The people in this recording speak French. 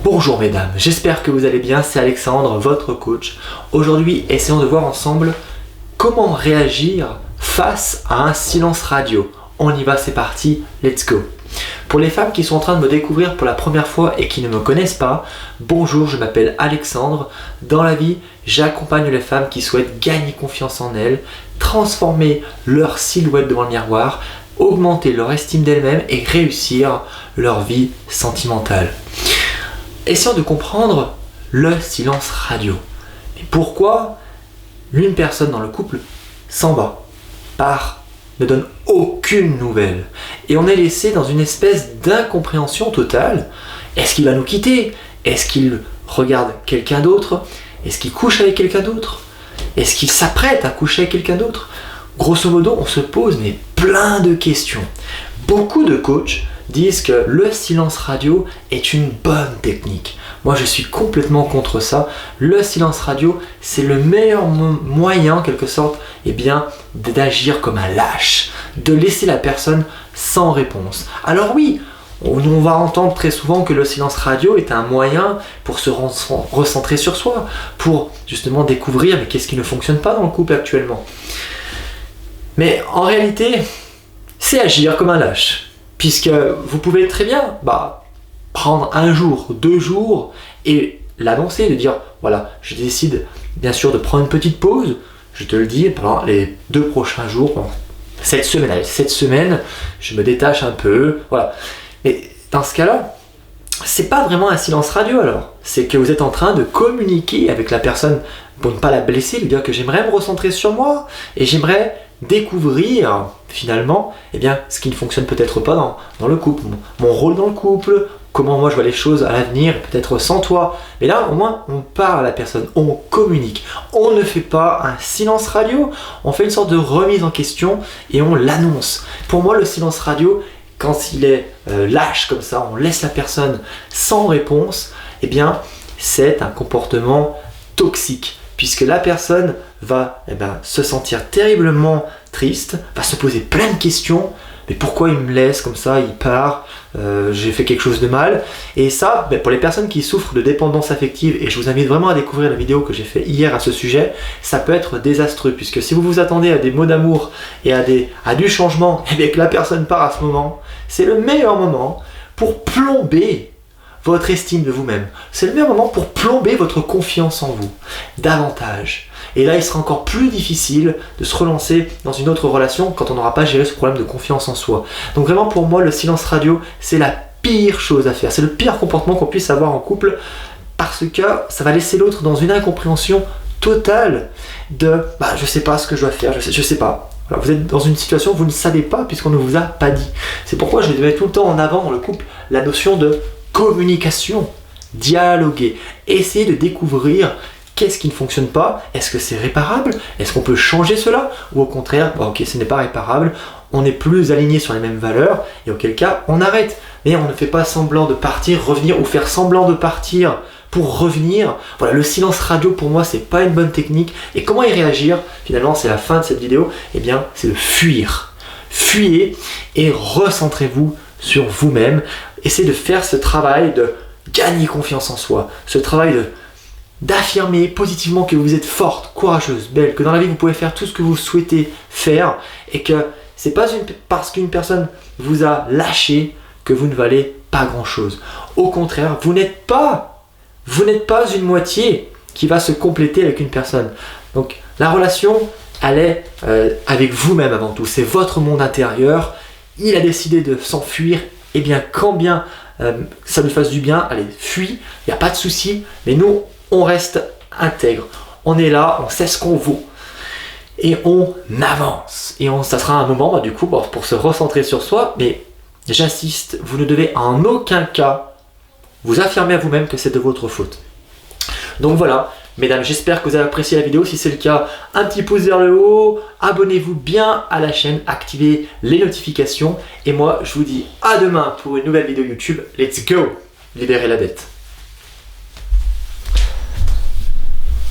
Bonjour mesdames, j'espère que vous allez bien, c'est Alexandre, votre coach. Aujourd'hui, essayons de voir ensemble comment réagir face à un silence radio. On y va, c'est parti, let's go. Pour les femmes qui sont en train de me découvrir pour la première fois et qui ne me connaissent pas, bonjour, je m'appelle Alexandre. Dans la vie, j'accompagne les femmes qui souhaitent gagner confiance en elles, transformer leur silhouette devant le miroir, augmenter leur estime d'elles-mêmes et réussir leur vie sentimentale. Essayons de comprendre le silence radio. Et pourquoi une personne dans le couple s'en va, part, ne donne aucune nouvelle. Et on est laissé dans une espèce d'incompréhension totale. Est-ce qu'il va nous quitter? Est-ce qu'il regarde quelqu'un d'autre? Est-ce qu'il couche avec quelqu'un d'autre? Est-ce qu'il s'apprête à coucher avec quelqu'un d'autre? Grosso modo, on se pose mais plein de questions. Beaucoup de coachs disent que le silence radio est une bonne technique. Moi, je suis complètement contre ça. Le silence radio, c'est le meilleur moyen, en quelque sorte, d'agir comme un lâche, de laisser la personne sans réponse. Alors oui, on va entendre très souvent que le silence radio est un moyen pour se recentrer sur soi, pour justement découvrir mais qu'est-ce qui ne fonctionne pas dans le couple actuellement. Mais en réalité, c'est agir comme un lâche. Puisque vous pouvez très bien prendre un jour, 2 jours et l'annoncer, de dire voilà, je décide bien sûr de prendre une petite pause, je te le dis, pendant les 2 prochains jours, cette semaine, je me détache un peu, voilà. Mais dans ce cas-là, c'est pas vraiment un silence radio alors, c'est que vous êtes en train de communiquer avec la personne pour ne pas la blesser, lui dire que j'aimerais me recentrer sur moi et j'aimerais découvrir finalement ce qui ne fonctionne peut-être pas dans le couple, mon rôle dans le couple, comment moi je vois les choses à l'avenir, peut-être sans toi. Mais là au moins on parle à la personne, on communique, on ne fait pas un silence radio, on fait une sorte de remise en question et on l'annonce. Pour moi le silence radio, quand il est lâche comme ça, on laisse la personne sans réponse, c'est un comportement toxique. Puisque la personne va se sentir terriblement triste, va se poser plein de questions. Mais pourquoi il me laisse comme ça, il part, j'ai fait quelque chose de mal. Et ça, pour les personnes qui souffrent de dépendance affective, et je vous invite vraiment à découvrir la vidéo que j'ai fait hier à ce sujet, ça peut être désastreux. Puisque si vous vous attendez à des mots d'amour et à du changement, et que la personne part à ce moment, c'est le meilleur moment pour plomber votre estime de vous-même. C'est le meilleur moment pour plomber votre confiance en vous davantage. Et là, il sera encore plus difficile de se relancer dans une autre relation quand on n'aura pas géré ce problème de confiance en soi. Donc vraiment, pour moi, le silence radio, c'est la pire chose à faire. C'est le pire comportement qu'on puisse avoir en couple parce que ça va laisser l'autre dans une incompréhension totale de je sais pas ce que je dois faire, je sais pas. Alors, vous êtes dans une situation où vous ne savez pas puisqu'on ne vous a pas dit. C'est pourquoi je mets tout le temps en avant dans le couple la notion de communication, dialoguer, essayer de découvrir qu'est-ce qui ne fonctionne pas, est-ce que c'est réparable, est-ce qu'on peut changer cela, ou au contraire, ok, ce n'est pas réparable, on n'est plus aligné sur les mêmes valeurs, et auquel cas, on arrête. Mais on ne fait pas semblant de partir, revenir, ou faire semblant de partir pour revenir. Voilà, le silence radio pour moi, c'est pas une bonne technique, et comment y réagir, finalement, c'est la fin de cette vidéo, c'est de fuir. Fuyez et recentrez-vous sur vous-même. Essayez de faire ce travail de gagner confiance en soi, ce travail d'affirmer positivement que vous êtes forte, courageuse, belle, que dans la vie vous pouvez faire tout ce que vous souhaitez faire et que c'est pas parce qu'une personne vous a lâché que vous ne valez pas grand-chose. Au contraire, vous n'êtes pas une moitié qui va se compléter avec une personne. Donc la relation, elle est avec vous-même avant tout. C'est votre monde intérieur. Il a décidé de s'enfuir. Quand bien ça lui fasse du bien, allez, fuis, il n'y a pas de souci, mais nous, on reste intègre. On est là, on sait ce qu'on vaut. Et on avance. Et ça sera un moment, pour se recentrer sur soi, mais j'insiste, vous ne devez en aucun cas vous affirmer à vous-même que c'est de votre faute. Donc voilà, mesdames, j'espère que vous avez apprécié la vidéo. Si c'est le cas, un petit pouce vers le haut, abonnez-vous bien à la chaîne, activez les notifications. Et moi, je vous dis à demain pour une nouvelle vidéo YouTube. Let's go! Libérez la bête.